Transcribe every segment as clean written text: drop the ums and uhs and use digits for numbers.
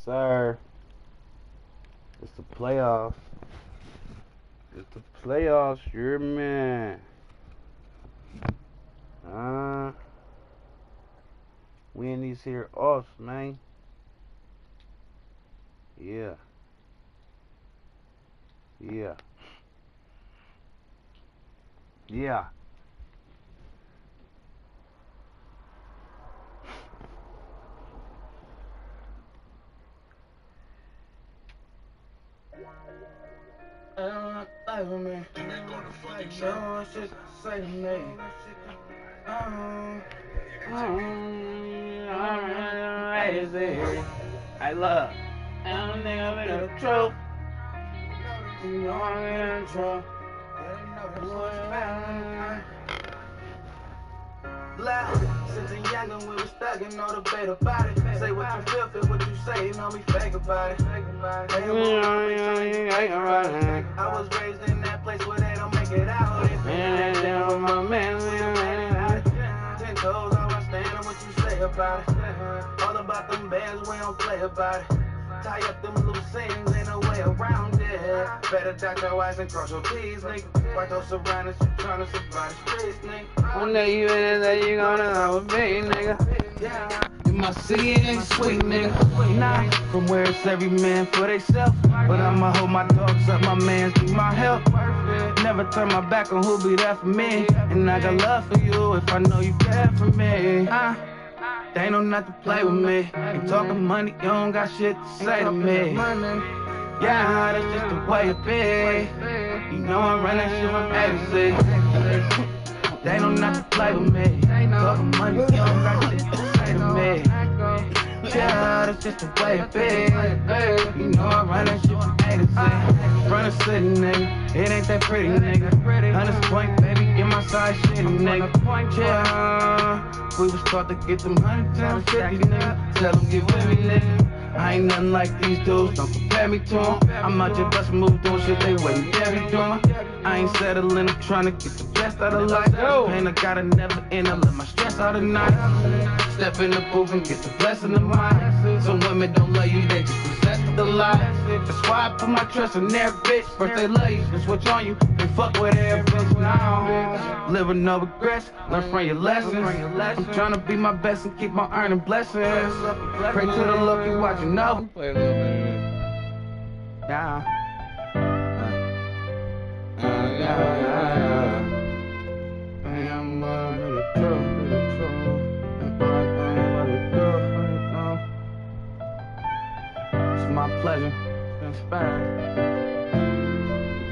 sir. It's the playoffs. It's the playoffs, sure, man. Win these here offs, man. Yeah. Yeah. Yeah. I don't know, play with me. No one shit say to me. I love. I don't think I'm in the truth. You know I'm in trouble. Since a youngin' we was stuck and no debate about it. Say what you feel what you say, you know me fake about it. I was raised in that place where they don't make it out. With my man, 10 toes, all I stand on what you say about it. All about them bands, we don't play about it. Tie up them loose ends, ain't no way around it. Better dot your eyes and cross your T's, nigga. Why those surroundings, you tryna survive the streets, nigga. One day you in there, you gonna have a me, nigga. Yeah. In my city, it ain't sweet, nigga. Nah, from where it's every man for theyself. But I'ma hold my dogs up, my mans be my help. Never turn my back on who be there for me. And I got love for you if I know you care for me. They ain't no not to play with me. Ain't talking money, you don't got shit to say to me. Yeah, that's just the way it be. You know I run that shit from A to Z. They ain't no not to play with me. Talking money, you don't got shit to say to me. Yeah, that's just the way it be. You know I run that shit from A to Z. Run a city, nigga. It ain't that pretty, nigga. 100 point, baby, get my side shitty, nigga. Yeah, we was taught to get them 100 times 50, nigga. Tell them get with me, nigga. I ain't nothing like these dudes, don't compare me to them. I'm out here bustin' moves doing shit they wouldn't dare be doing. I ain't settling, I'm trying to get the best out of life. Pain I gotta never end, I let my stress out at night. Step in the booth and get the blessing of mine. Some women don't love you, they just possess the lie. That's why I put my trust in their bitch. First they love you, then switch on you, they fuck with their bitch now. Living no regrets, learn from your lessons. I'm trying to be my best and keep on earning blessings. Pray to the Lord, keep watching over. Play a little bit of it. Yeah. It's my pleasure, it's inspired.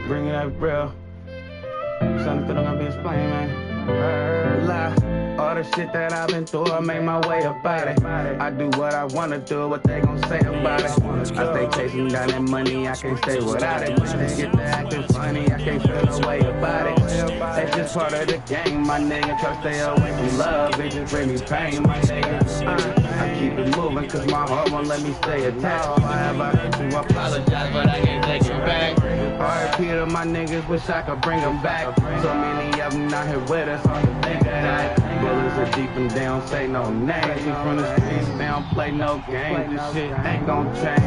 Bring it up real. Something that I'm gonna be explaining, man. All the shit that I've been through, I made my way about it. I do what I wanna do, what they gon' say about it. I stay chasing down that money, I can't stay without it. Bitches get to acting funny, I can't feel no way about it. That's just part of the game, my nigga. Try to stay away from love, bitches bring me pain, my nigga. I keep it moving, cause my heart won't let me stay attached. If I ever hurt you, I apologize, but I can't take it back. R.I.P. to my niggas, wish I could bring them back. So many of them not here with us, on the think of that. Bullets are deep and they don't say no names. We from the streets, they don't play no games. This shit ain't gon' change.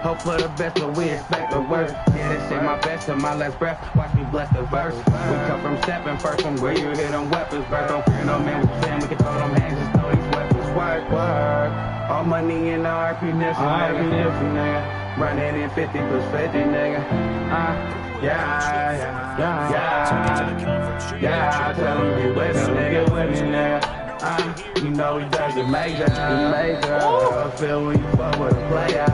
Hope for the best, but we expect the worst. Yeah, this shit my best till my last breath. Watch me bless the verse. We come from stepping first, from where you hear them weapons burst. Don't fear no man, we saying we can throw them hands, just throw these weapons. Work, work. All money in the RP nigga. Running in 50 plus 50, nigga. Yeah. I tell them get with me, nigga, with me, nigga. You know he does it major. I feel when you fuck with a player,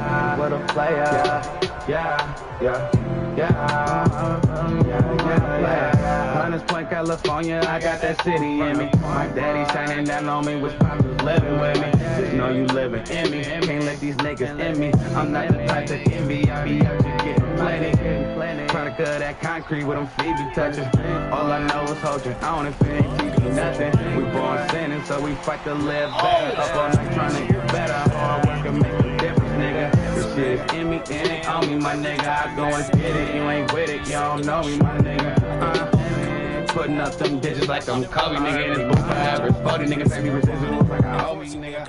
Hunters Point, California, I got that city in me. My daddy shining down on me, which pops was living with me. Just know you living in me, can't let these niggas in me. I'm not the type to envy, I be out here getting plenty. Product of that concrete with them feet be touching. All I know is hold you on if it ain't teaching nothing. We born sinning, so we fight to live better. Up all night trying to get better. Hard work can make a difference, nigga. This shit is in me, and it on me, my nigga. I go and get it, you ain't with it, you don't know me, my nigga. Putting up them digits like I'm Kobe, nigga. In this booth, I average 40 niggas, baby, residuals like I owe me, nigga.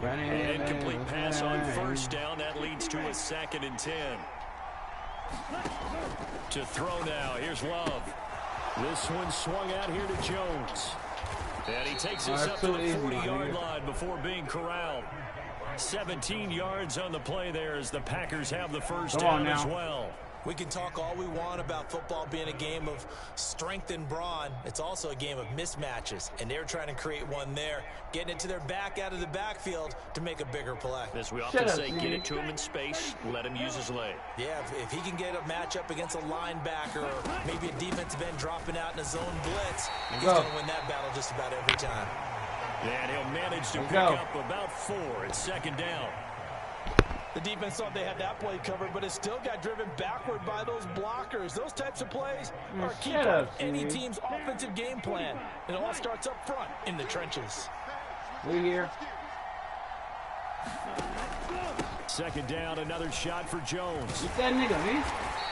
An incomplete pass on first down. That leads to a 2nd and 10. To throw now. Here's Love. This one swung out here to Jones. And he takes us up to the 40-yard line before being corralled. 17 yards on the play there as the Packers have the first down as well. We can talk all we want about football being a game of strength and brawn. It's also a game of mismatches, and they're trying to create one there, getting it to their back out of the backfield to make a bigger play. As we often say, get it to him in space, let him use his leg. Yeah, if he can get a matchup against a linebacker or maybe a defensive end dropping out in a zone blitz, he's going to win that battle just about every time. And he'll manage to pick up about 4. It's 2nd down. The defense thought they had that play covered, but it still got driven backward by those blockers. Those types of plays are key to any team's offensive game plan. It all starts up front in the trenches. We here. 2nd down, another shot for Jones. Get that nigga, man.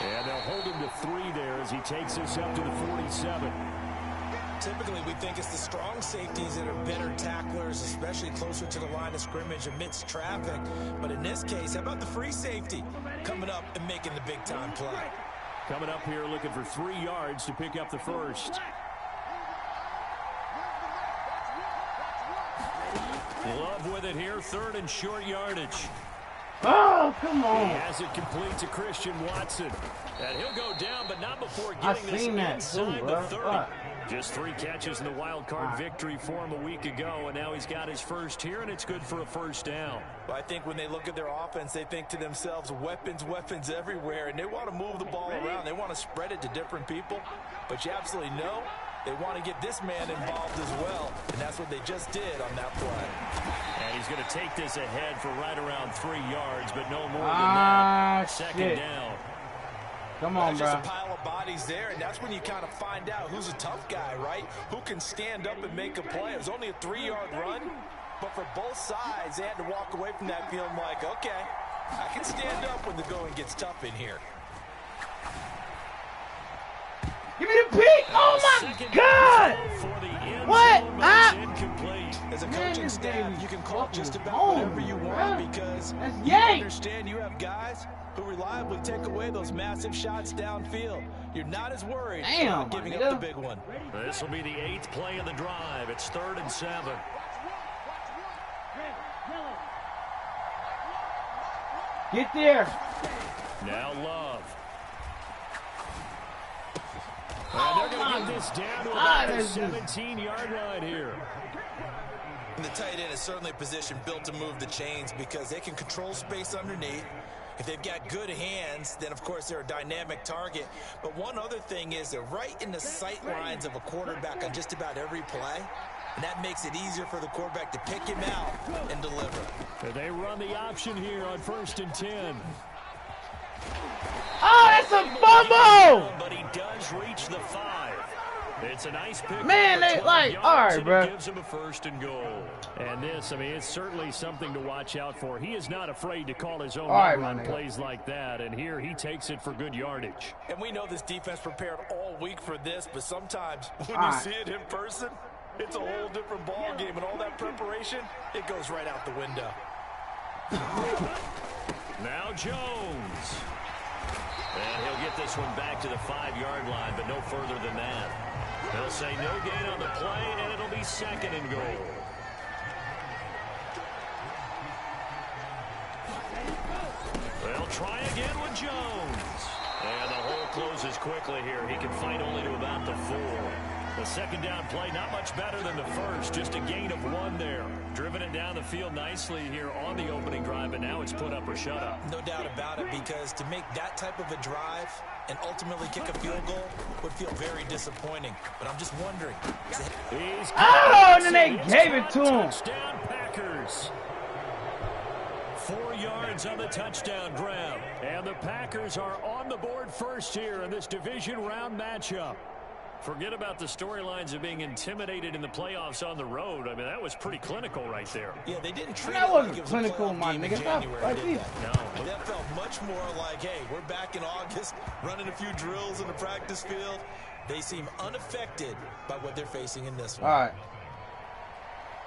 And they'll hold him to 3 there as he takes us up to the 47. Typically, we think it's the strong safeties that are better tacklers, especially closer to the line of scrimmage amidst traffic. But in this case, how about the free safety coming up and making the big-time play? Coming up here looking for 3 yards to pick up the first. Love with it here, 3rd and short yardage. Oh, come on. He has it complete to Christian Watson. And he'll go down, but not before getting this inside the 30. Just 3 catches in the wild card victory for him a week ago, and now he's got his first here, and it's good for a first down. Well, I think when they look at their offense, they think to themselves, weapons everywhere, and they want to move the ball around. They want to spread it to different people, but you absolutely know they want to get this man involved as well, and that's what they just did on that play. And he's going to take this ahead for right around 3 yards, but no more than that. 2nd down. Come on, bro. Just a pile of bodies there, and that's when you kind of find out who's a tough guy, right? Who can stand up and make a play. It was only a 3-yard run, but for both sides, they had to walk away from that feeling like, okay, I can stand up when the going gets tough in here. Give me the pick! Oh my God! What? As a coaching staff, you can call just about whatever you want because you understand you have guys who reliably take away those massive shots downfield. You're not as worried about giving up the big one. This will be the 8th play of the drive. It's 3rd and 7. Get there. Now Love. And they're going to get this down to about the 17-yard line here. And the tight end is certainly a position built to move the chains because they can control space underneath. If they've got good hands, then of course they're a dynamic target. But one other thing is they're right in the sight lines of a quarterback on just about every play. And that makes it easier for the quarterback to pick him out and deliver. They run the option here on 1st and 10. Oh, that's a fumble! But he does reach the 5. It's a nice pick. Man, they like, all right, bro. Gives him a 1st and goal. And this, I mean, it's certainly something to watch out for. He is not afraid to call his own number on plays like that. And here he takes it for good yardage. And we know this defense prepared all week for this, but sometimes when you see it in person, it's a whole different ball game. And all that preparation, it goes right out the window. Now Jones. And he'll get this one back to the 5-yard line, but no further than that. They'll say no gain on the play, and it'll be 2nd and goal. They'll try again with Jones. And the hole closes quickly here. He can fight only to about the 4. The 2nd down play, not much better than the first. Just a gain of 1 there. Driven it down the field nicely here on the opening drive, and now it's put up or shut up. No doubt about it, because to make that type of a drive and ultimately kick a field goal would feel very disappointing. But I'm just wondering. Oh, and then they gave it to him. Touchdown Packers. 4 yards on the touchdown grab. And the Packers are on the board first here in this division round matchup. Forget about the storylines of being intimidated in the playoffs on the road. I mean, that was pretty clinical right there. Yeah, they didn't treat That it wasn't like it was clinical, a playoff my game nigga. in Stop January. like did this. that? No. That felt much more like, hey, we're back in August, running a few drills in the practice field. They seem unaffected by what they're facing in this one. All right.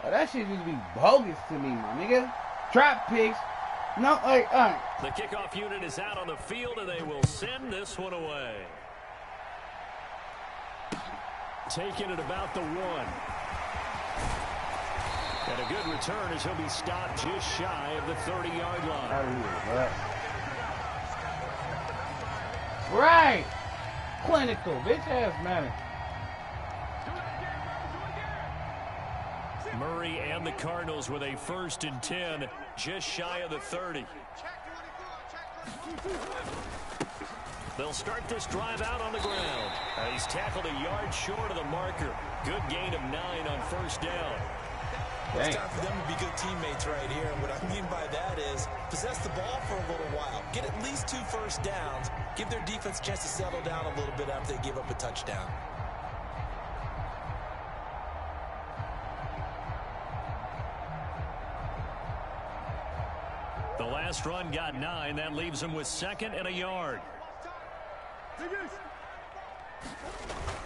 Oh, that shit just be bogus to me, my nigga. Trap picks. No, like, all right. The kickoff unit is out on the field, and they will send this one away. Taking it about the 1. And a good return as he'll be stopped just shy of the 30-yard line. Out of here, bro. Right. Clinical. Bitch ass matter. Murray and the Cardinals with a 1st and 10, just shy of the 30. They'll start this drive out on the ground. He's tackled a yard short of the marker. Good gain of 9 on 1st down. Well, it's time for them to be good teammates right here. And what I mean by that is possess the ball for a little while. Get at least 2 first downs. Give their defense a chance to settle down a little bit after they give up a touchdown. The last run got 9. That leaves him with 2nd and a yard.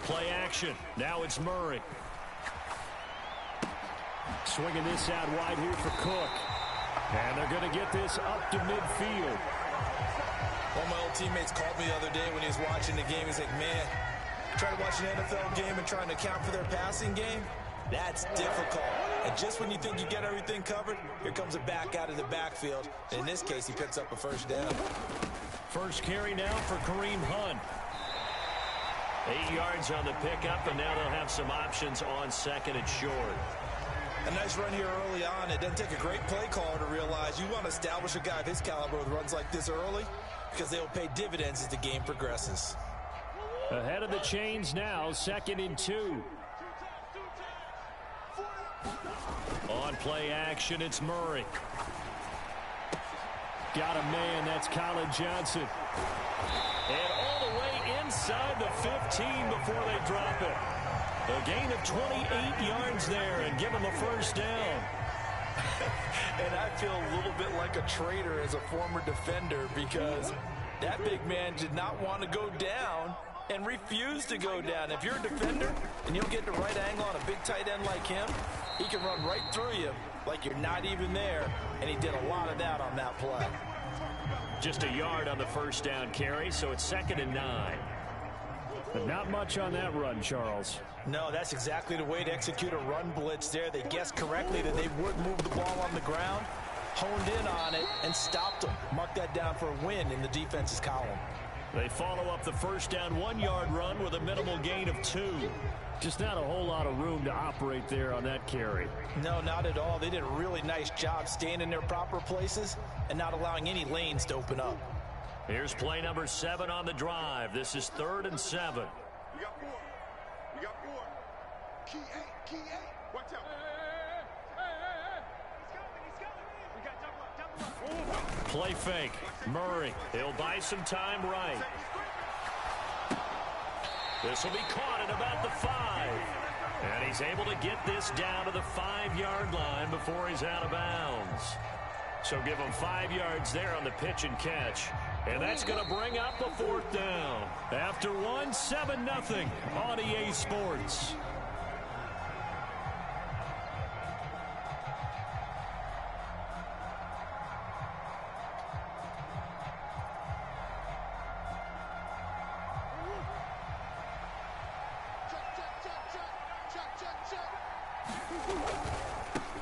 Play action. Now it's Murray. Swinging this out wide here for Cook. And they're going to get this up to midfield. One of my old teammates called me the other day when he was watching the game. He's like, man, trying to watch an NFL game and trying to account for their passing game? That's difficult. And just when you think you get everything covered, here comes a back out of the backfield. And in this case, he picks up a 1st down. First carry now for Kareem Hunt. 8 yards on the pickup, and now they'll have some options on 2nd and short. A nice run here early on. It doesn't take a great play caller to realize you want to establish a guy of his caliber with runs like this early because they will pay dividends as the game progresses. Ahead of the chains now, 2nd and 2. On play action, it's Murray. Got a man, that's Colin Johnson. And all the way inside the 15 before they drop it. A gain of 28 yards there and give him a 1st down. And I feel a little bit like a traitor as a former defender because that big man did not want to go down and refused to go down. If you're a defender and you'll get the right angle on a big tight end like him, he can run right through you like you're not even there, and he did a lot of that on that play. Just a yard on the 1st down carry, so it's 2nd and 9. But not much on that run, Charles. No, that's exactly the way to execute a run blitz there. They guessed correctly that they would move the ball on the ground, honed in on it, and stopped them. Mark that down for a win in the defense's column. They follow up the 1st down 1-yard run with a minimal gain of 2. Just not a whole lot of room to operate there on that carry. No, not at all. They did a really nice job staying in their proper places and not allowing any lanes to open up. Here's play number 7 on the drive. This is 3rd and 7. We got 4. We got 4. Key 8. Key 8. Watch out. He's coming. Play fake. Murray. He'll buy some time right. This will be caught at about the 5. And he's able to get this down to the 5-yard line before he's out of bounds. So give him 5 yards there on the pitch and catch. And that's going to bring up a 4th down. After 1, 7-0 on EA Sports.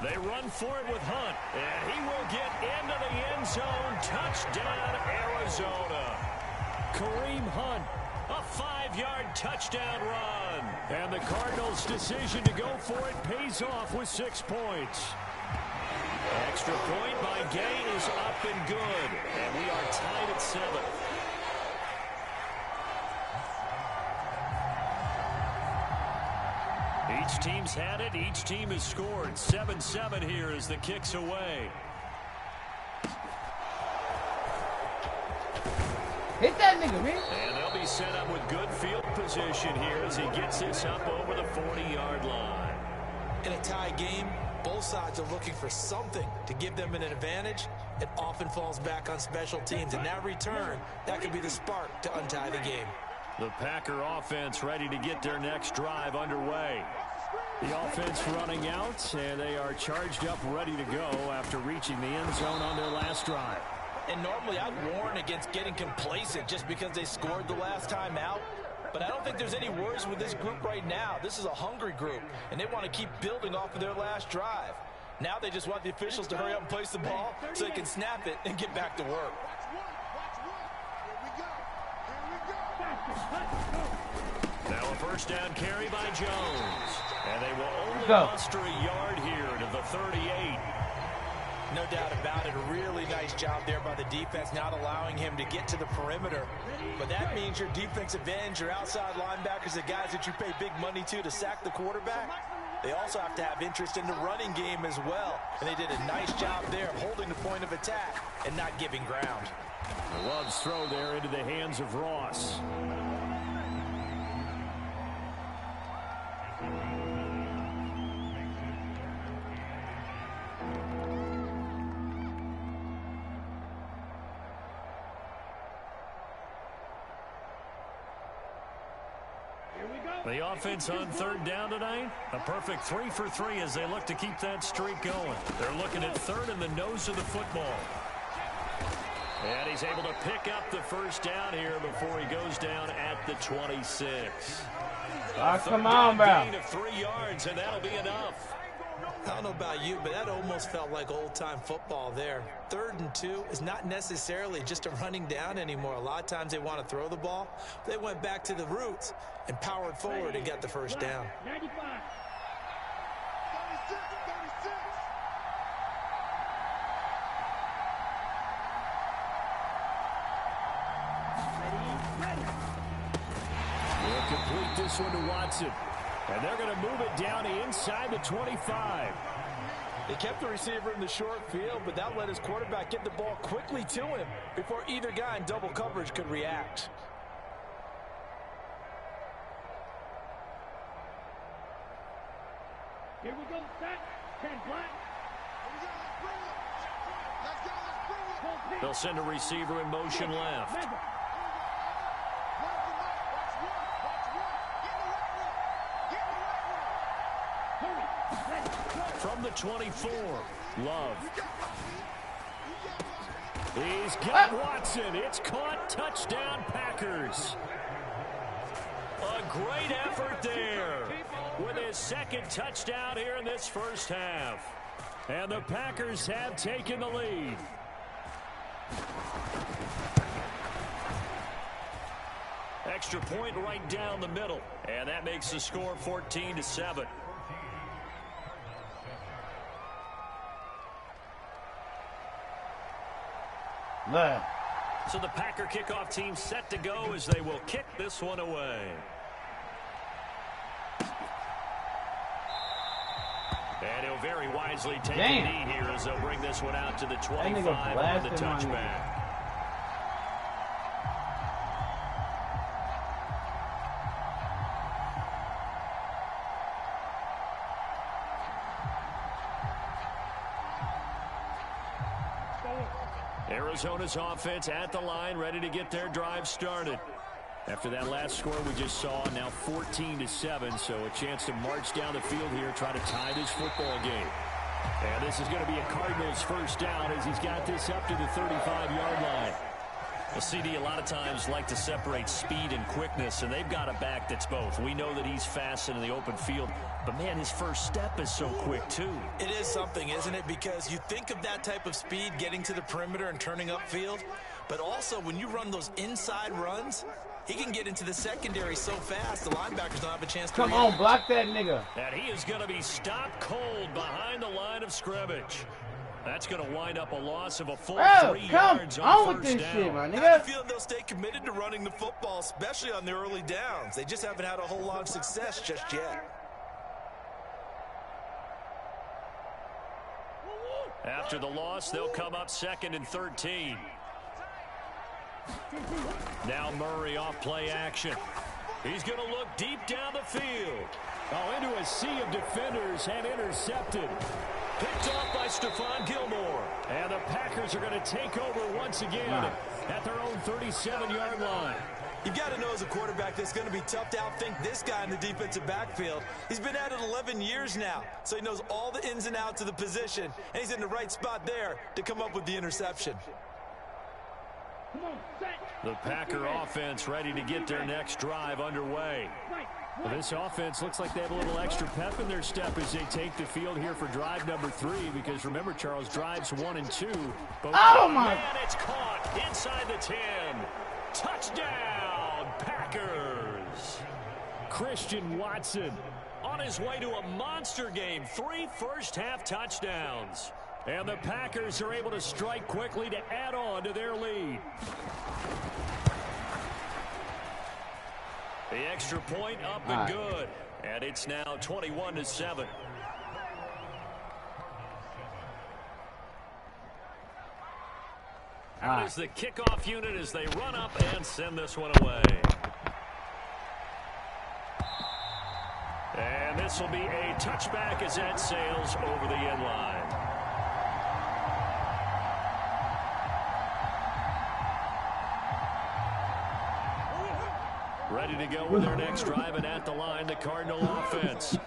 They run for it with Hunt, and he will get into the end zone. Touchdown, Arizona. Kareem Hunt, a 5-yard touchdown run. And the Cardinals' decision to go for it pays off with 6 points. Extra point by Gay is up and good, and we are tied at 7. Each team's had it. Each team has scored. 7-7 here as the kick's away. Hit that nigga, man. And they'll They'll be set up with good field position here as he gets this up over the 40-yard line. In a tie game, both sides are looking for something to give them an advantage. It often falls back on special teams. In that return, that could be the spark to untie the game. The Packer offense ready to get their next drive underway. The offense running out, and they are charged up, ready to go after reaching the end zone on their last drive. And normally I'd warn against getting complacent just because they scored the last time out. But I don't think there's any worries with this group right now. This is a hungry group, and they want to keep building off of their last drive. Now they just want the officials to hurry up and place the ball so they can snap it and get back to work. Now a first down carry by Jones. And they will only muster a yard here to the 38. No doubt about it. A really nice job there by the defense, not allowing him to get to the perimeter. But that means your defensive ends, your outside linebackers, the guys that you pay big money to sack the quarterback, they also have to have interest in the running game as well. And they did a nice job there of holding the point of attack and not giving ground. Love's throw there into the hands of Ross. The offense on third down tonight, a perfect 3 for 3 as they look to keep that streak going. They're looking at third in the nose of the football. And he's able to pick up the first down here before he goes down at the 26. Come on, bro. Gain of 3 yards, and that'll be enough. I don't know about you, but that almost felt like old-time football there. 3rd and 2 is not necessarily just a running down anymore. A lot of times they want to throw the ball. They went back to the roots and powered forward and got the first down. 96, 36. They'll complete this one to Watson. And they're going to move it down inside the 25. They kept the receiver in the short field, but that let his quarterback get the ball quickly to him before either guy in double coverage could react. Here we go, set, 10 black. They'll send a receiver in motion left. From the 24, Love. He's got Watson. It's caught. Touchdown, Packers. A great effort there with his second touchdown here in this first half. And the Packers have taken the lead. Extra point right down the middle. And that makes the score 14-7. So the Packer kickoff team set to go as they will kick this one away. And he'll very wisely take a knee here as they'll bring this one out to the 25 on the touchback. Arizona's offense at the line, ready to get their drive started. After that last score we just saw, now 14-7, so a chance to march down the field here, try to tie this football game. And this is going to be a Cardinals first down as he's got this up to the 35-yard line. Well, CD, a lot of times like to separate speed and quickness, and they've got a back that's both. We know that he's fast in the open field, but, man, his first step is so quick, too. It is something, isn't it? Because you think of that type of speed getting to the perimeter and turning upfield, but also when you run those inside runs, he can get into the secondary so fast the linebackers don't have a chance to Come on, block that nigga. And he is going to be stopped cold behind the line of scrimmage. That's going to wind up a loss of a full 3 yards on first down. Shit, my I nigga. feel they'll stay committed to running the football, especially on the early downs. They just haven't had a whole lot of success just yet. After the loss, they'll come up 2nd and 13. Now Murray off play action. He's going to look deep down the field. Oh, into a sea of defenders and intercepted. Picked off by Stephon Gilmore. And the Packers are going to take over once again at their own 37-yard line. You've got to know as a quarterback that's going to be tough to outthink this guy in the defensive backfield. He's been at it 11 years now, so he knows all the ins and outs of the position, and he's in the right spot there to come up with the interception. The Packer offense ready to get their next drive underway. Well, this offense looks like they have a little extra pep in their step as they take the field here for drive number 3, because remember, Charles, drives 1 and 2. Oh, my. And it's caught inside the 10. Touchdown, Packers. Christian Watson on his way to a monster game. 3 first-half touchdowns. And the Packers are able to strike quickly to add on to their lead. The extra point up and good. And it's now 21-7. Out is the kickoff unit as they run up and send this one away. And this will be a touchback as that sails over the end line. Ready to go with their next drive, and at the line, the Cardinal offense.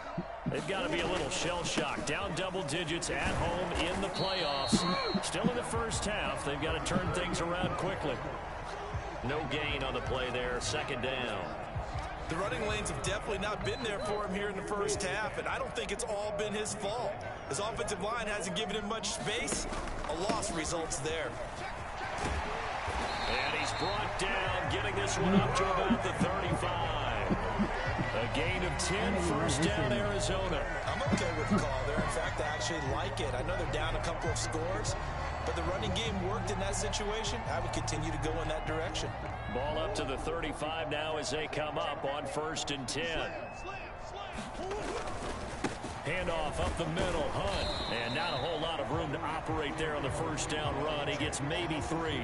They've got to be a little shell-shocked. Down double digits at home in the playoffs. Still in the first half. They've got to turn things around quickly. No gain on the play there. Second down. The running lanes have definitely not been there for him here in the first half, and I don't think it's all been his fault. His offensive line hasn't given him much space. A loss results there. And he's brought down, getting this one up to about the 35. A gain of 10, first down, Arizona. I'm okay with the call there. In fact, I actually like it. I know they're down a couple of scores, but the running game worked in that situation. I would continue to go in that direction. Ball up to the 35 now as they come up on 1st and 10. Handoff up the middle, Hunt. And not a whole lot of room to operate there on the first down run. He gets maybe 3.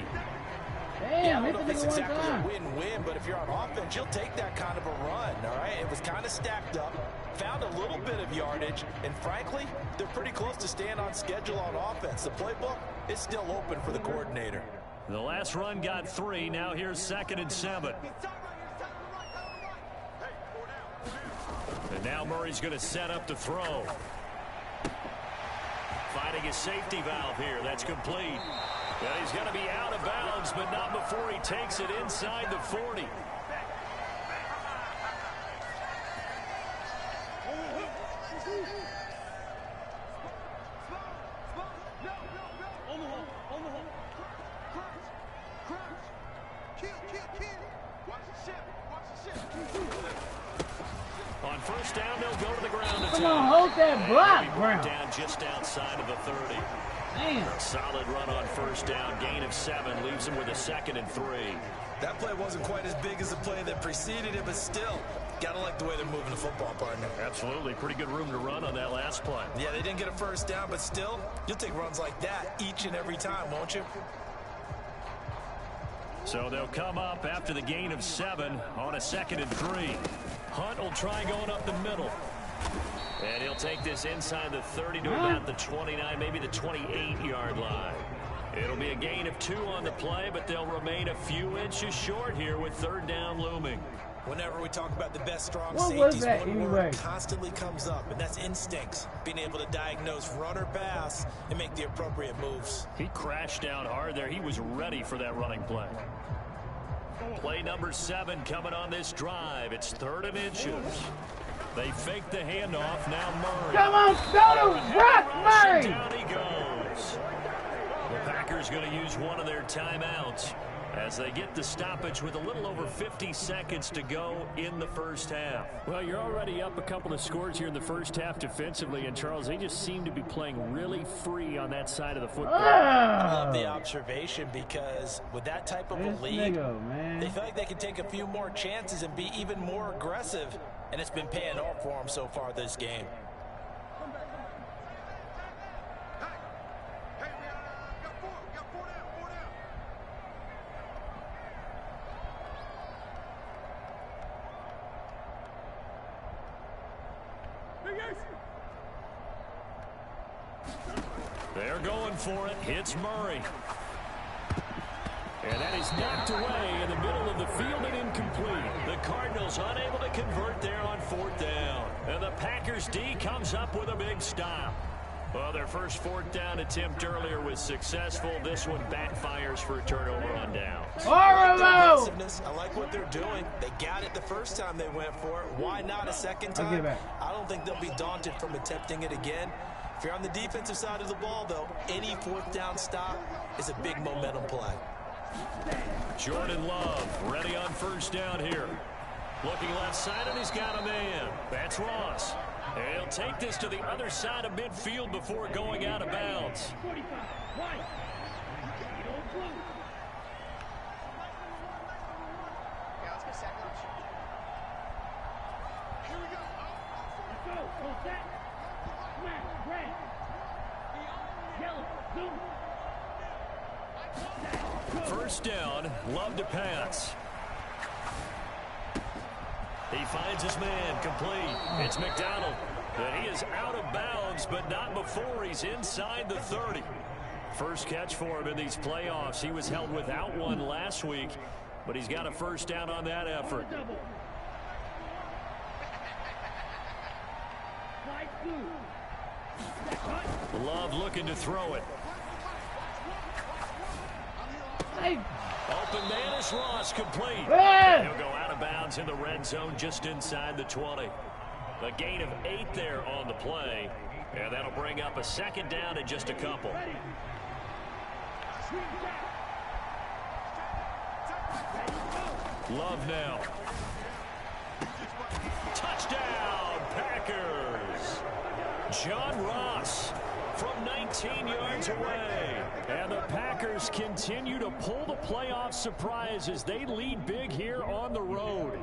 Damn, I don't know if it's exactly a win-win, but if you're on offense, you'll take that kind of a run, all right? It was kind of stacked up, found a little bit of yardage, and frankly, they're pretty close to staying on schedule on offense. The playbook is still open for the coordinator. The last run got 3. Now here's 2nd and 7. And now Murray's going to set up the throw. Finding his safety valve here. That's complete. Well, he's going to be out of bounds, but not before he takes it inside the 40. On first down, they'll go to the ground. Come on, hold that block, bro. Down just outside of the 30. Damn. Solid run on first down. Gain of 7 leaves him with a 2nd and 3. That play wasn't quite as big as the play that preceded it, but still, got to like the way they're moving the football, partner. Absolutely. Pretty good room to run on that last play. Yeah, they didn't get a first down, but still, you'll take runs like that each and every time, won't you? So they'll come up after the gain of 7 on a 2nd and 3. Hunt will try going up the middle. And he'll take this inside the 30 to about the 29, maybe the 28-yard line. It'll be a gain of 2 on the play, but they'll remain a few inches short here with 3rd down looming. Whenever we talk about the best strong What safeties, was that one anyway? word constantly comes up, and that's instincts. Being able to diagnose run or pass and make the appropriate moves. He crashed down hard there. He was ready for that running play. Play number 7 coming on this drive. It's 3rd and inches. They fake the handoff. Now Murray. Come on, go to Brock Murray. Down he goes. The Packers going to use one of their timeouts as they get the stoppage with a little over 50 seconds to go in the first half. Well, you're already up a couple of scores here in the first half defensively, and Charles, they just seem to be playing really free on that side of the football. I love the observation because with that type of a lead, man, they feel like they can take a few more chances and be even more aggressive, and it's been paying off for them so far this game. They're going for it. Hits Murray. And that is knocked away in the middle of the field and incomplete. The Cardinals unable to convert there on 4th down. And the Packers D comes up with a big stop. Well, their first 4th down attempt earlier was successful. This one backfires for a turnover on down. Horrible! I like what they're doing. They got it the first time they went for it. Why not a second time? I don't think they'll be daunted from attempting it again. If you're on the defensive side of the ball, though, any 4th down stop is a big momentum play. Jordan Love ready on 1st down here. Looking left side, and he's got a man. That's Ross. And he'll take this to the other side of midfield before going out of bounds. First down, Love to pass. He finds his man, complete. It's McDonald. And he is out of bounds, but not before he's inside the 30. First catch for him in these playoffs. He was held without one last week, but he's got a first down on that effort. Love looking to throw it. Open man is Ross, complete. And he'll go out of bounds in the red zone just inside the 20. A gain of 8 there on the play, and that'll bring up a 2nd down and just a couple. Love now. Touchdown, Packers. John Ross from 19 yards away. And the Packers continue to pull the playoff surprise as they lead big here on the road.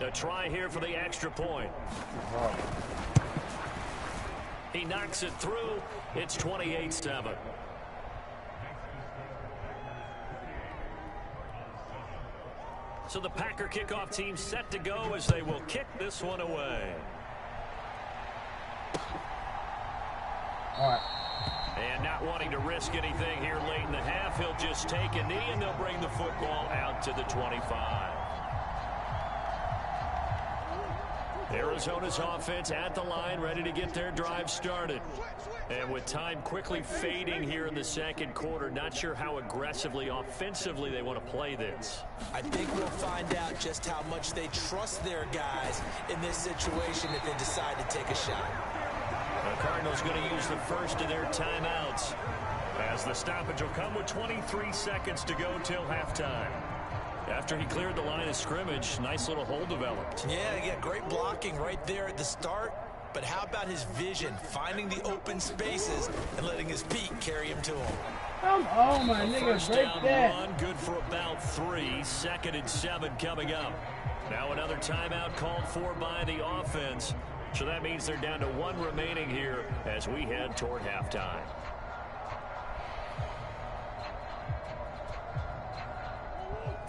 A try here for the extra point. He knocks it through. It's 28-7. So the Packer kickoff team set to go as they will kick this one away. All right. And not wanting to risk anything here late in the half, he'll just take a knee and they'll bring the football out to the 25. Arizona's offense at the line, ready to get their drive started. And with time quickly fading here in the 2nd quarter, not sure how aggressively, offensively they want to play this. I think we'll find out just how much they trust their guys in this situation if they decide to take a shot. The Cardinals going to use the first of their timeouts, as the stoppage will come with 23 seconds to go till halftime. After he cleared the line of scrimmage, nice little hole developed. Yeah, great blocking right there at the start. But how about his vision, finding the open spaces and letting his feet carry him to him? Come on, my nigga, First break down that. run, good for about 3. 2nd and 7 coming up. Now another timeout called for by the offense. So that means they're down to 1 remaining here as we head toward halftime.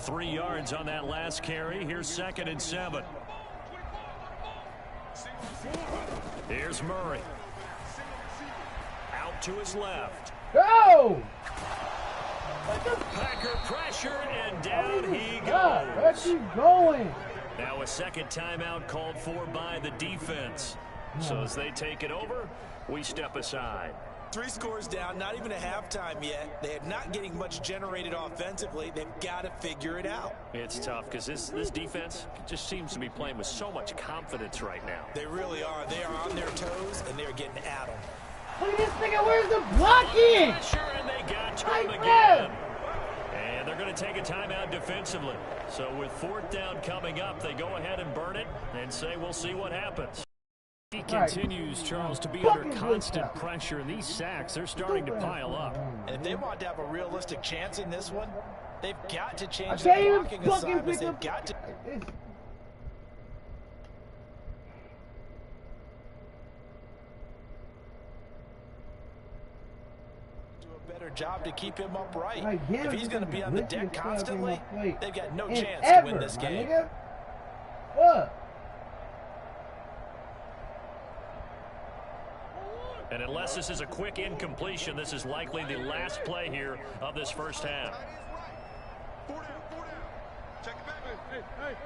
Three yards on that last carry. Here's 2nd and 7. Here's Murray. Out to his left. Go! Packer pressure, and down he God, goes. where's he going? Now a second timeout called for by the defense. So as they take it over, we step aside. 3 scores down, not even a halftime yet. They are not getting much generated offensively. They've got to figure it out. It's tough because this defense just seems to be playing with so much confidence right now. They really are. They are on their toes, and they're getting at them. Look at this nigga, where's the blocking? Pressure, and they got to him Right again. And they're going to take a timeout defensively. So with 4th down coming up, they go ahead and burn it and say we'll see what happens. He continues, Charles, to be under constant pressure. And these sacks, they're starting to pile up. And if they want to have a realistic chance in this one, they've got to change their blocking assignments. They've got to do a better job to keep him upright. If he's going to be on the deck constantly, they've got no chance to win this game. What? And unless this is a quick incompletion, this is likely the last play here of this first half. Check it back.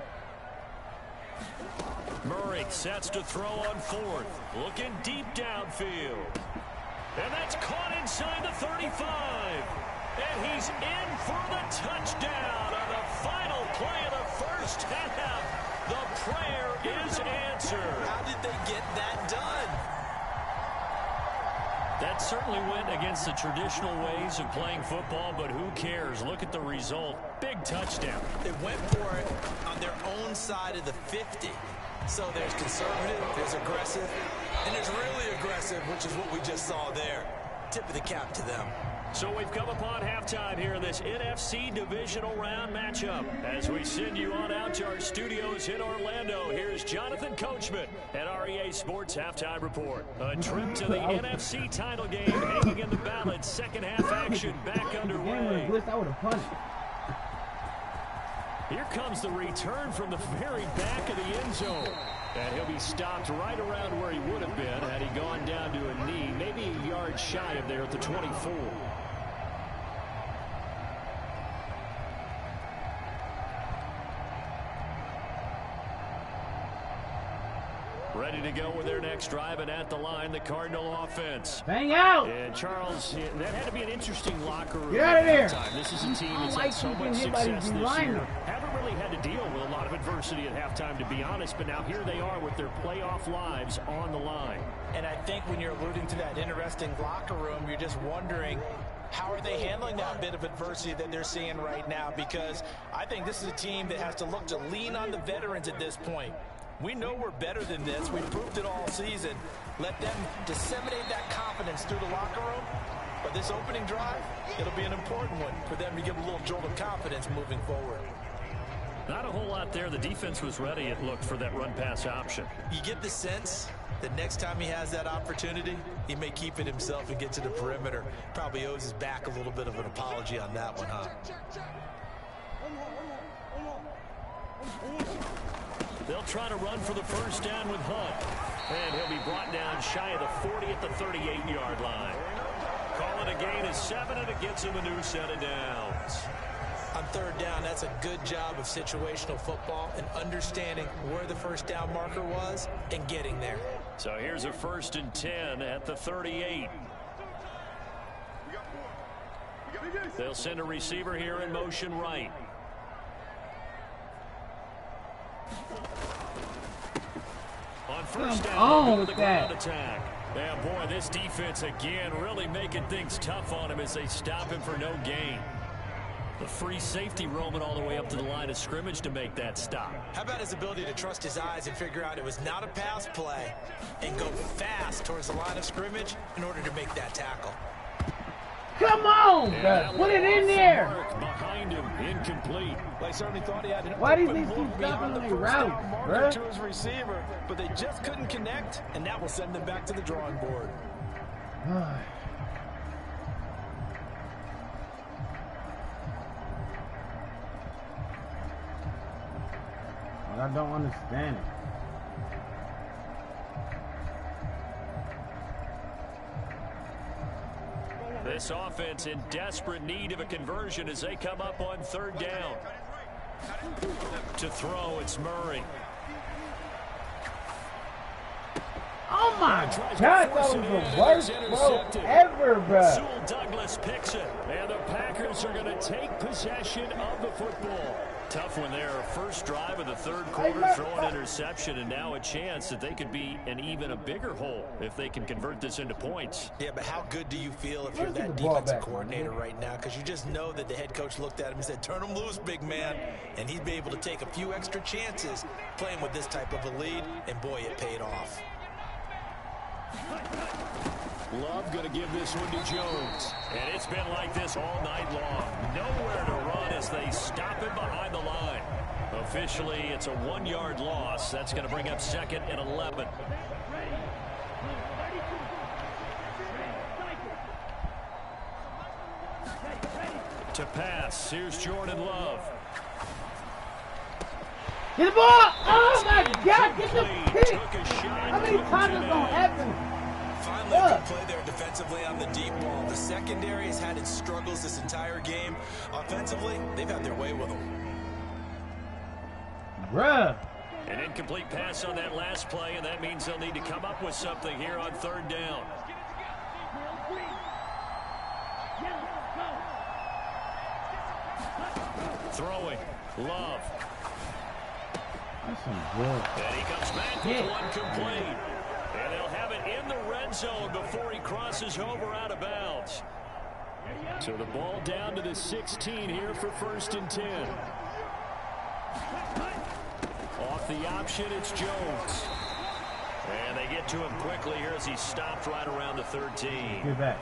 Murray sets to throw on fourth. Looking deep downfield. And that's caught inside the 35. And he's in for the touchdown on the final play of the first half. The prayer is answered. How did they get that done? That certainly went against the traditional ways of playing football, but who cares? Look at the result. Big touchdown. They went for it on their own side of the 50. So there's conservative, there's aggressive, and there's really aggressive, which is what we just saw there. Tip of the cap to them. So we've come upon halftime here in this NFC divisional round matchup. As we send you on out to our studios in Orlando, here's Jonathan Coachman at REA Sports Halftime Report. A trip to the NFC title game hanging in the balance. Second half action back underway. Here comes the return from the very back of the end zone. And he'll be stopped right around where he would have been had he gone down to a knee, maybe a yard shy of there at the 24. Ready to go with their next drive, and at the line, the Cardinal offense. Bang out! And Charles, that had to be an interesting locker room. Get out of there! This is a team that's had so much success this year. Haven't really had to deal with a lot of adversity at halftime, to be honest, but now here they are with their playoff lives on the line. And I think when you're alluding to that interesting locker room, you're just wondering, how are they handling that bit of adversity that they're seeing right now? Because I think this is a team that has to look to lean on the veterans at this point. We know we're better than this. We've proved it all season. Let them disseminate that confidence through the locker room. But this opening drive, it'll be an important one for them to give a little jolt of confidence moving forward. Not a whole lot there. The defense was ready, it looked, for that run-pass option. You get the sense that next time he has that opportunity, he may keep it himself and get to the perimeter. Probably owes his back a little bit of an apology on that one, huh? They'll try to run for the first down with Hunt. And he'll be brought down shy of the 40 at the 38-yard line. Call it a gain of 7, and it gets him a new set of downs. On third down, that's a good job of situational football and understanding where the first down marker was and getting there. So here's a 1st and 10 at the 38. They'll send a receiver here in motion right. On first down, the ground attack. Yeah, boy, this defense again really making things tough on him as they stop him for no gain. The free safety roaming all the way up to the line of scrimmage to make that stop. How about his ability to trust his eyes and figure out it was not a pass play and go fast towards the line of scrimmage in order to make that tackle? Come on, put it in there. Behind him, incomplete. They certainly thought he had an Why do open these keep look behind the stopping first their down routes, marker bruh? to his receiver, but they just couldn't connect, and that will send them back to the drawing board. I don't understand it. This offense in desperate need of a conversion as they come up on third down. To throw, it's Murray. Oh my God, that was the worst throw ever, bro. Sewell Douglas picks it, and the Packers are going to take possession of the football. Tough one there. First drive of the third quarter, throwing interception, and now a chance that they could be in even a bigger hole if they can convert this into points. Yeah, but how good do you feel if you're that defensive coordinator right now? Because you just know that the head coach looked at him and said, turn him loose, big man. And he'd be able to take a few extra chances playing with this type of a lead, and boy, it paid off. Love going to give this one to Jones. And it's been like this all night long. Nowhere to run as they stop him behind the line. Officially, it's a 1-yard loss. That's going to bring up 2nd and 11. To pass, here's Jordan Love. Get the ball! Oh my God! Get the pick! How many times is gonna happen? Finally, a good play defensively on the deep ball. The secondary has had its struggles this entire game. Offensively, they've had their way with them. Bruh. An incomplete pass on that last play, and that means they'll need to come up with something here on third down. Throwing. Love. That's some good. And he comes back with one complete. And they'll have it in the red zone before he crosses over out of bounds. So the ball down to the 16 here for 1st and 10. Off the option, it's Jones. And they get to him quickly here as he stopped right around the 13. Get back.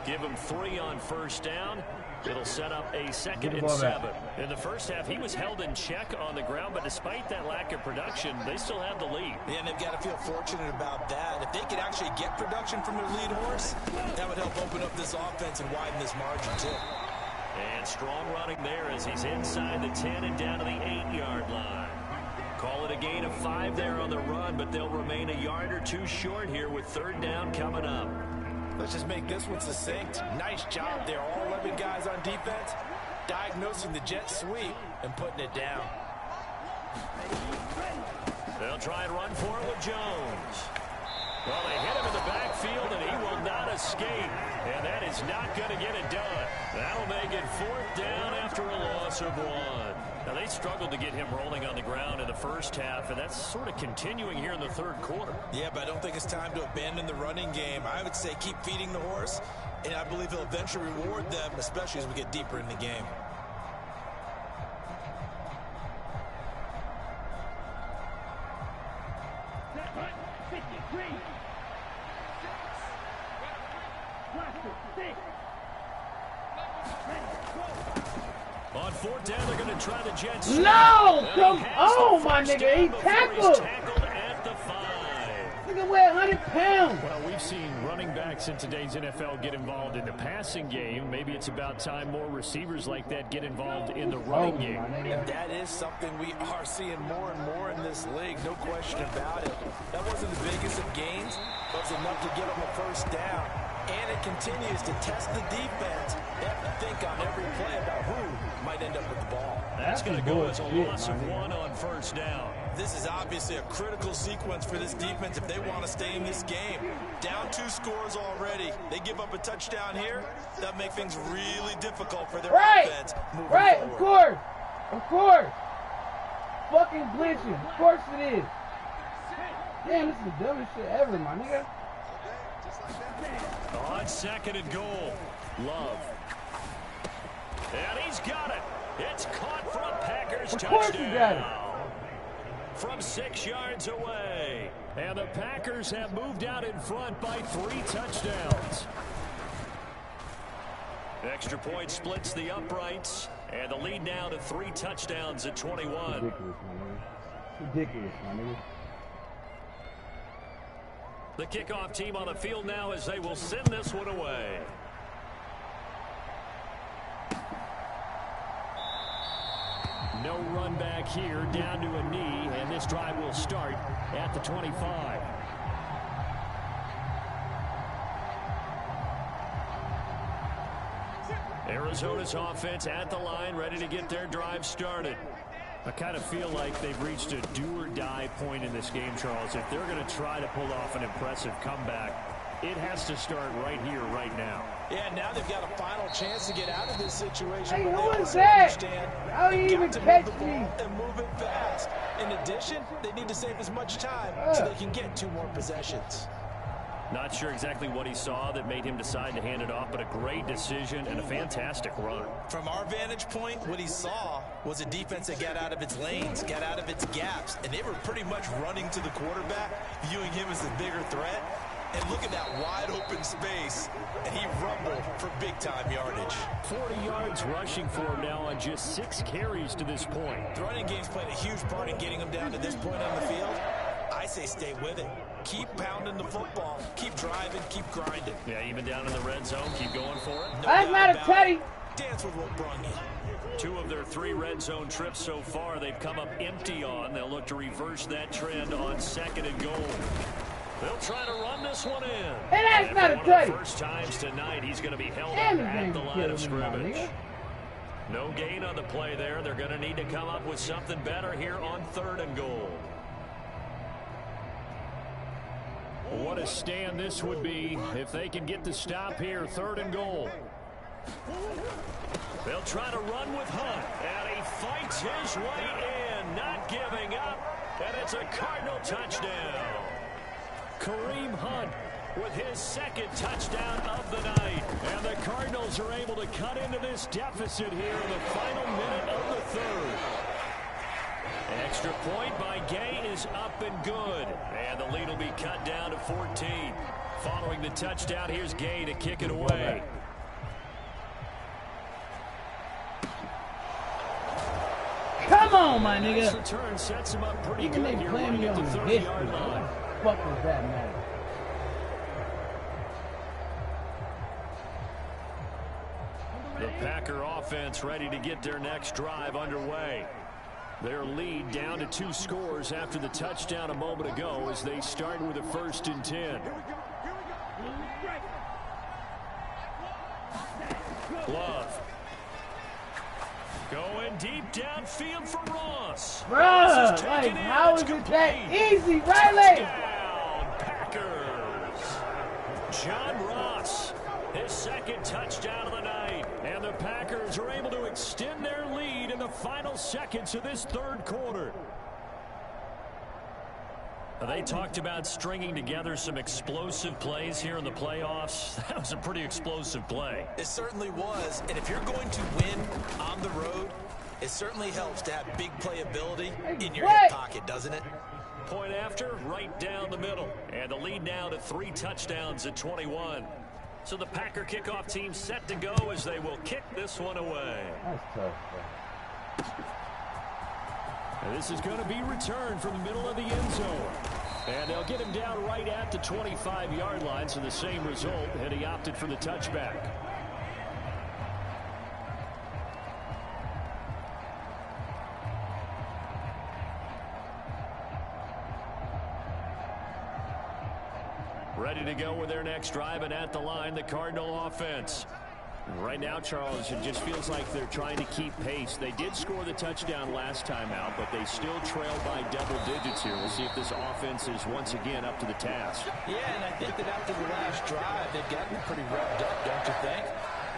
Give him 3 on 1st down. It'll set up a 2nd and 7. In the first half, he was held in check on the ground, but despite that lack of production, they still have the lead. Yeah, and they've got to feel fortunate about that. If they could actually get production from their lead horse, that would help open up this offense and widen this margin, too. And strong running there as he's inside the 10 and down to the 8-yard line. Call it a gain of 5 there on the run, but they'll remain a yard or 2 short here with 3rd down coming up. Let's just make this one succinct. Nice job there. All 11 guys on defense diagnosing the jet sweep and putting it down. They'll try and run for it with Jones. Well, they hit him in the backfield, and he will not escape. And that is not going to get it done. That'll make it 4th down after a loss of 1. Now, they struggled to get him rolling on the ground in the first half, and that's sort of continuing here in the 3rd quarter. Yeah, but I don't think it's time to abandon the running game. I would say keep feeding the horse, and I believe he'll eventually reward them, especially as we get deeper in the game. On 4th down, they're going to try the Jets. No! Come on, my nigga. He tackled. Tackled at the 5. Nigga weigh 100 pounds. Well, we've seen running backs in today's NFL get involved in the passing game. Maybe it's about time more receivers like that get involved in the running game. That is something we are seeing more and more in this league, no question about it. That wasn't the biggest of gains, but it's enough to get them a 1st down. And it continues to test the defense. They have to think on every play about who might end up with the ball. That's going to go as a loss of 1 on 1st down. This is obviously a critical sequence for this defense if they want to stay in this game. Down 2 scores already. They give up a touchdown here. That make things really difficult for their offense moving forward. Of course. Of course. Fucking glitching. Of course it is. Damn, this is the dumbest shit ever, my nigga. On 2nd and goal, Love. And he's got it. It's caught for a Packers touchdown. Of course he got it. From 6 yards away. And the Packers have moved out in front by 3 touchdowns. Extra point splits the uprights. And the lead now to 3 touchdowns at 21. Ridiculous, my nigga. Ridiculous, my nigga. The kickoff team on the field now as they will send this one away. No run back here, down to a knee, and this drive will start at the 25. Arizona's offense at the line, ready to get their drive started. I kind of feel like they've reached a do-or-die point in this game, Charles. If they're going to try to pull off an impressive comeback, it has to start right here, right now. Yeah, now they've got a final chance to get out of this situation. Hey, but who they was also that? understand How they've he got even to catch move the me? ball and move it fast. In addition, they need to save as much time so they can get 2 more possessions. Not sure exactly what he saw that made him decide to hand it off, but a great decision and a fantastic run. From our vantage point, what he saw was a defense that got out of its lanes, got out of its gaps, and they were pretty much running to the quarterback, viewing him as the bigger threat. And look at that wide open space, and he rumbled for big-time yardage. 40 yards rushing for him now on just 6 carries to this point. The running game's played a huge part in getting him down to this point on the field. I say stay with it. Keep pounding the football. Keep driving. Keep grinding. Yeah, even down in the red zone, keep going for it. No That's not a tutty. Dance with what brung you. 2 of their 3 red zone trips so far, they've come up empty on. They'll look to reverse that trend on 2nd and goal. They'll try to run this one in. And that's not a one touch. of the first times tonight, he's going to be held up And at the line of him, scrimmage. nigga. No gain on the play there. They're going to need to come up with something better here on 3rd and goal. What a stand this would be if they can get the stop here. 3rd and goal. They'll try to run with Hunt, and he fights his way in, not giving up, and it's a Cardinal touchdown. Kareem Hunt with his 2nd touchdown of the night, and the Cardinals are able to cut into this deficit here in the final minute of the 3rd. Extra point by Gay is up and good, and the lead will be cut down to 14. Following the touchdown, here's Gay to kick it away. Come on, my nigga. This return sets him up pretty Even good they here play running me at the on the 30-yard line. What the fuck does that matter? The Packer offense ready to get their next drive underway. Their lead down to 2 scores after the touchdown a moment ago as they start with a 1st and 10. Love. Going deep downfield for Ross. Bruh, like, how is it that easy, Riley? Touchdown, Packers. John Ross, his 2nd touchdown of the night. And the Packers are able to extend their lead in the final seconds of this 3rd quarter. They talked about stringing together some explosive plays here in the playoffs. That was a pretty explosive play. It certainly was, and if you're going to win on the road, it certainly helps to have big playability in your hip pocket, doesn't it? Point after, right down the middle. And the lead now to 3 touchdowns at 21. So the Packer kickoff team set to go as they will kick this one away. That's tough, bro. And this is going to be returned from the middle of the end zone. And they'll get him down right at the 25-yard line, so the same result, and he opted for the touchback. Ready to go with their next drive, and at the line, the Cardinal offense. Right now, Charles, it just feels like they're trying to keep pace. They did score the touchdown last time out, but they still trail by double digits here. We'll see if this offense is once again up to the task. Yeah, and I think that after the last drive, they've gotten pretty revved up, don't you think?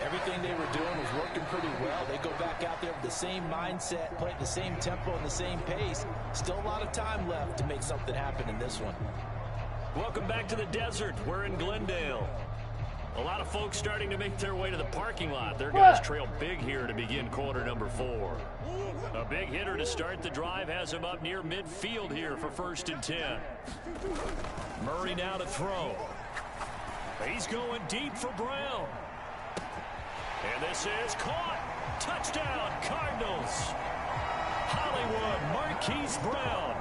Everything they were doing was working pretty well. They go back out there with the same mindset, play at the same tempo and the same pace. Still a lot of time left to make something happen in this one. Welcome back to the desert. We're in Glendale. A lot of folks starting to make their way to the parking lot. Their guys trail big here to begin quarter number 4. A big hitter to start the drive has him up near midfield here for 1st and 10. Murray now to throw. He's going deep for Brown. And this is caught. Touchdown, Cardinals. Hollywood Marquise Brown,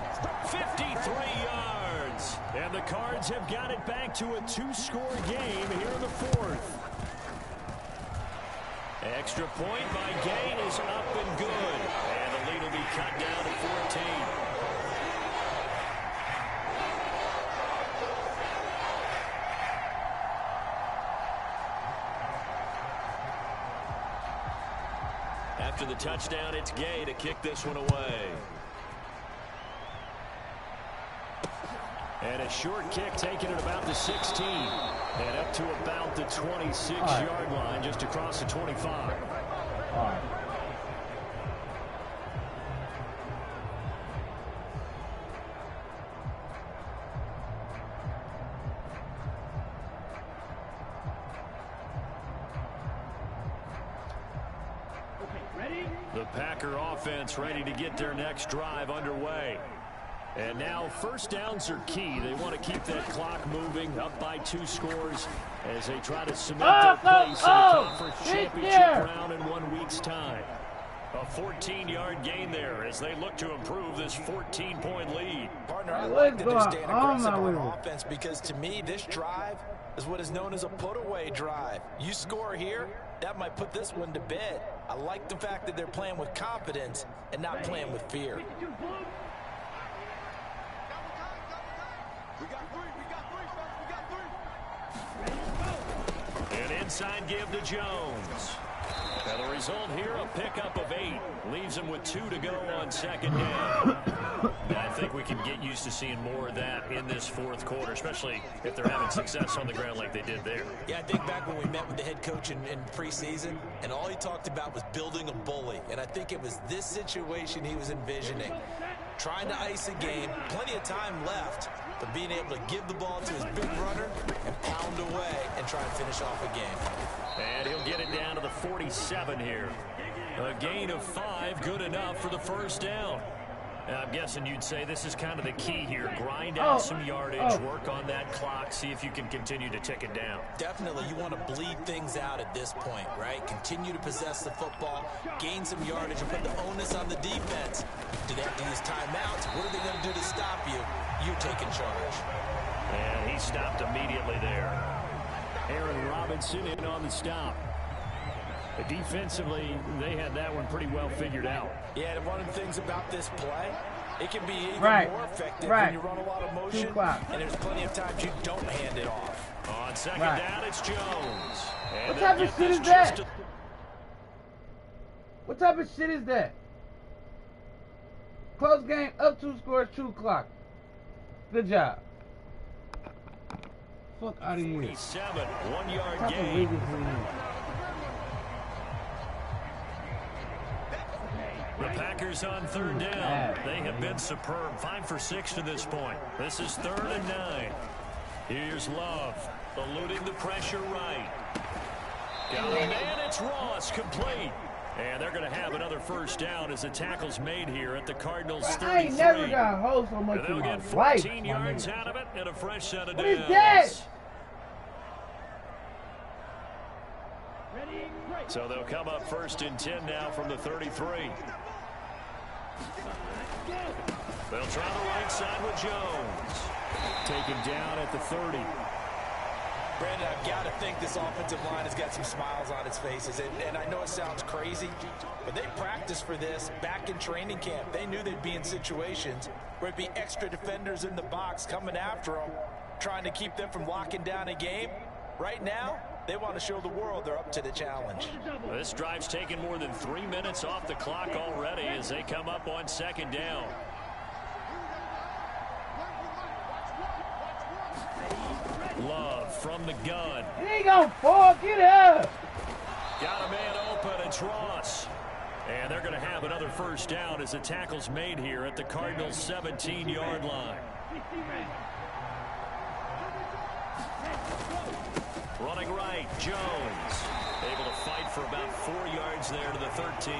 53 yards. And the Cards have got it back to a 2-score game here in the 4th. Extra point by Gay is up and good. And the lead will be cut down to 14. After the touchdown, it's Gay to kick this one away. And a short kick taken at about the 16. And up to about the 26-yard line, just across the 25. All right. The Packer offense ready to get their next drive underway. And now 1st downs are key. They want to keep that clock moving, up by 2 scores as they try to cement their place in the conference championship round in 1 week's time. A 14-yard gain there as they look to improve this 14-point lead. Partner, I like that they're staying aggressive on offense because to me, this drive is what is known as a put-away drive. You score here, that might put this one to bed. I like the fact that they're playing with confidence and not playing with fear. We got 3. An inside give to Jones. And the result here, a pickup of 8. Leaves him with 2 to go on second down. I think we can get used to seeing more of that in this fourth quarter, especially if they're having success on the ground like they did there. Yeah, I think back when we met with the head coach in preseason, and all he talked about was building a bully. And I think it was this situation he was envisioning. Trying to ice a game, plenty of time left, but being able to give the ball to his big runner and pound away and try and finish off a game. And he'll get it down to the 47 here. A gain of 5, good enough for the first down. I'm guessing you'd say this is kind of the key here. Grind out some yardage, work on that clock, see if you can continue to tick it down. Definitely, you want to bleed things out at this point, right? Continue to possess the football, gain some yardage, and put the onus on the defense. Do they have to use timeouts? What are they going to do to stop you? You taking charge. And he stopped immediately there. Aaron Robinson in on the stop. But defensively, they had that one pretty well figured out. Yeah, and one of the things about this play, it can be even more effective when you run a lot of motion, and there's plenty of times you don't hand it off. On second down, it's Jones. And what type of shit is that? What type of shit is that? Close game, up 2 scores, 2 clock. Good job. Fuck out of here. 47, 1 yard gain. The Packers on third down. They have been superb. 5 for 6 to this point. This is 3rd and 9. Here's Love, eluding the pressure right. Got a man, it's Ross, complete. And they're going to have another first down as the tackle's made here at the Cardinals' 33. I ain't never got a hold so much in my life. They'll get 14 yards out of it and a fresh set of downs. What is that? So they'll come up 1st and 10 now from the 33. They'll try the right side with Jones. Taken down at the 30. Brandon, I've got to think this offensive line has got some smiles on its faces. And I know it sounds crazy, but they practiced for this back in training camp. They knew they'd be in situations where it'd be extra defenders in the box coming after them, trying to keep them from locking down a game. Right now, they want to show the world they're up to the challenge. This drive's taken more than 3 minutes off the clock already as they come up on second down. Love from the gun. He ain't gonna fall. Get up. Got a man open. It's Ross. And they're going to have another first down as the tackle's made here at the Cardinals' 17-yard line. Running right, Jones. Able to fight for about 4 yards there to the 13.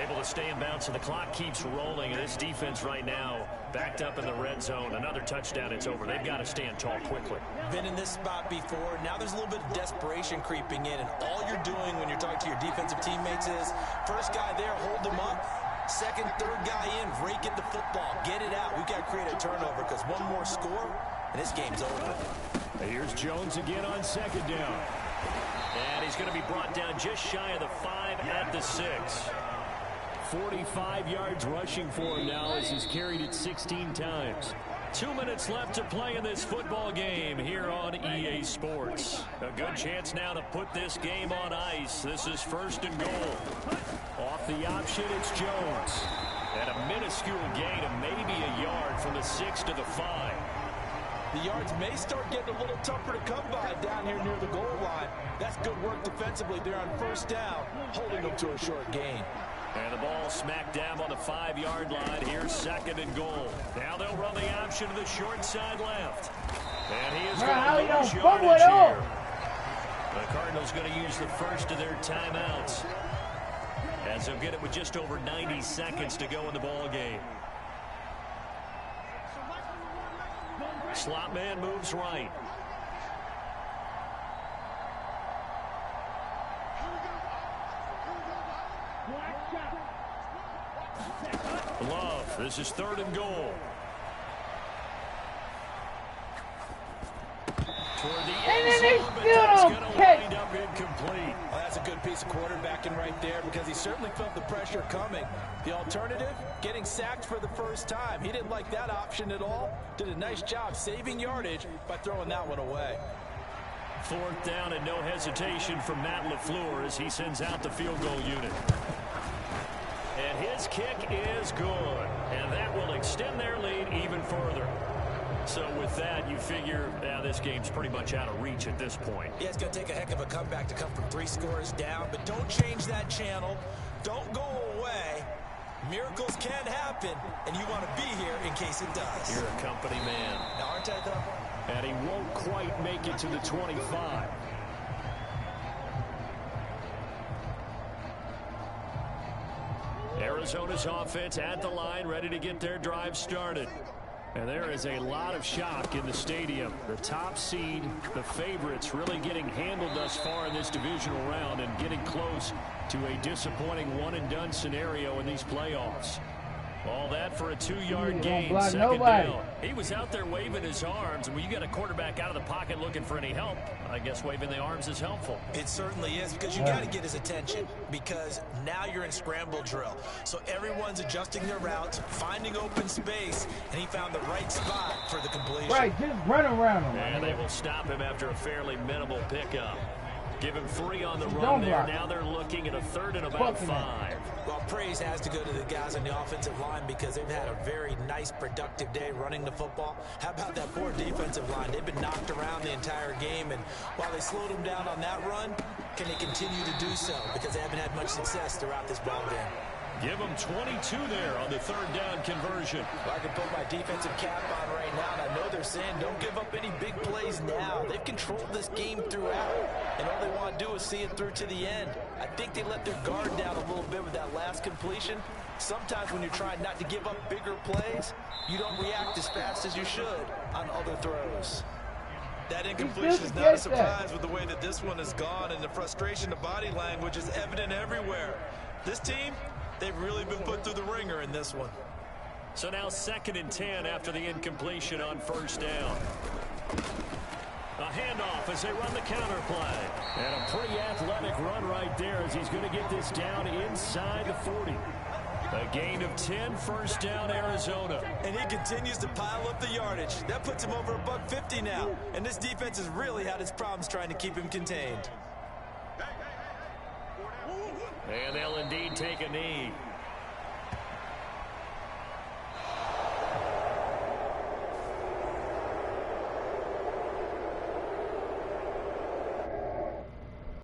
Able to stay in bounds, so the clock keeps rolling. And this defense right now backed up in the red zone. Another touchdown, it's over. They've got to stand tall quickly. Been in this spot before. Now there's a little bit of desperation creeping in. And all you're doing when you're talking to your defensive teammates is, first guy there, hold him up. Second, third guy in, rake at the football. Get it out. We've got to create a turnover because one more score, and this game's over. Here's Jones again on second down. And he's going to be brought down just shy of the 5 at the 6. 45 yards rushing for him now as he's carried it 16 times. 2 minutes left to play in this football game here on EA Sports. A good chance now to put this game on ice. This is 1st and goal. Off the option, it's Jones. And a minuscule gain of maybe a yard from the 6 to the 5. The yards may start getting a little tougher to come by down here near the goal line. That's good work defensively there on first down, holding them to a short gain. And the ball smacked down on the 5-yard line. Here's 2nd and goal. Now they'll run the option to the short side left. And he is going to lose yardage here. The Cardinals going to use the first of their timeouts, as they'll get it with just over 90 seconds to go in the ball game. Slot man moves right. Love, this is 3rd and goal. Toward the end zone, but that's going to wind up incomplete. Well, that's a good piece of quarterbacking right there because he certainly felt the pressure coming. The alternative, getting sacked for the first time. He didn't like that option at all. Did a nice job saving yardage by throwing that one away. 4th down and no hesitation from Matt LaFleur as he sends out the field goal unit. And his kick is good. And that will extend their lead even further. So with that, you figure this game's pretty much out of reach at this point. Yeah, it's going to take a heck of a comeback to come from 3 scores down. But don't change that channel. Don't go away. Miracles can happen, and you want to be here in case it does. You're a company man. Now, aren't I, though? And he won't quite make it to the 25. Arizona's offense at the line, ready to get their drive started. And there is a lot of shock in the stadium. The top seed, the favorites, really getting handled thus far in this divisional round and getting close to a disappointing one-and-done scenario in these playoffs. All that for a 2-yard gain, second down. He was out there waving his arms, and when you get a quarterback out of the pocket looking for any help, I guess waving the arms is helpful. It certainly is, because you got to get his attention, because now you're in scramble drill. So everyone's adjusting their routes, finding open space, and he found the right spot for the completion. Right, just run around him. And they will stop him after a fairly minimal pickup. Give him 3 on the run there. Now they're looking at a 3rd and about 5. Well, praise has to go to the guys on the offensive line because they've had a very nice, productive day running the football. How about that poor defensive line? They've been knocked around the entire game, and while they slowed them down on that run, can they continue to do so? Because they haven't had much success throughout this ball game. Give them 22 there on the 3rd down conversion. Well, I can put my defensive cap on right now, and I know they're saying don't give up any big plays now. They've controlled this game throughout, and all they want to do is see it through to the end. I think they let their guard down a little bit with that last completion. Sometimes when you're trying not to give up bigger plays, you don't react as fast as you should on other throws. That incompletion is not a surprise with the way that this one has gone, and the frustration, the body language is evident everywhere. This team, they've really been put through the ringer in this one. So now 2nd and 10 after the incompletion on 1st down. A handoff as they run the counter play. And a pretty athletic run right there as he's going to get this down inside the 40. A gain of 10, 1st down, Arizona. And he continues to pile up the yardage. That puts him over $150 now. And this defense has really had its problems trying to keep him contained. And they'll indeed take a knee.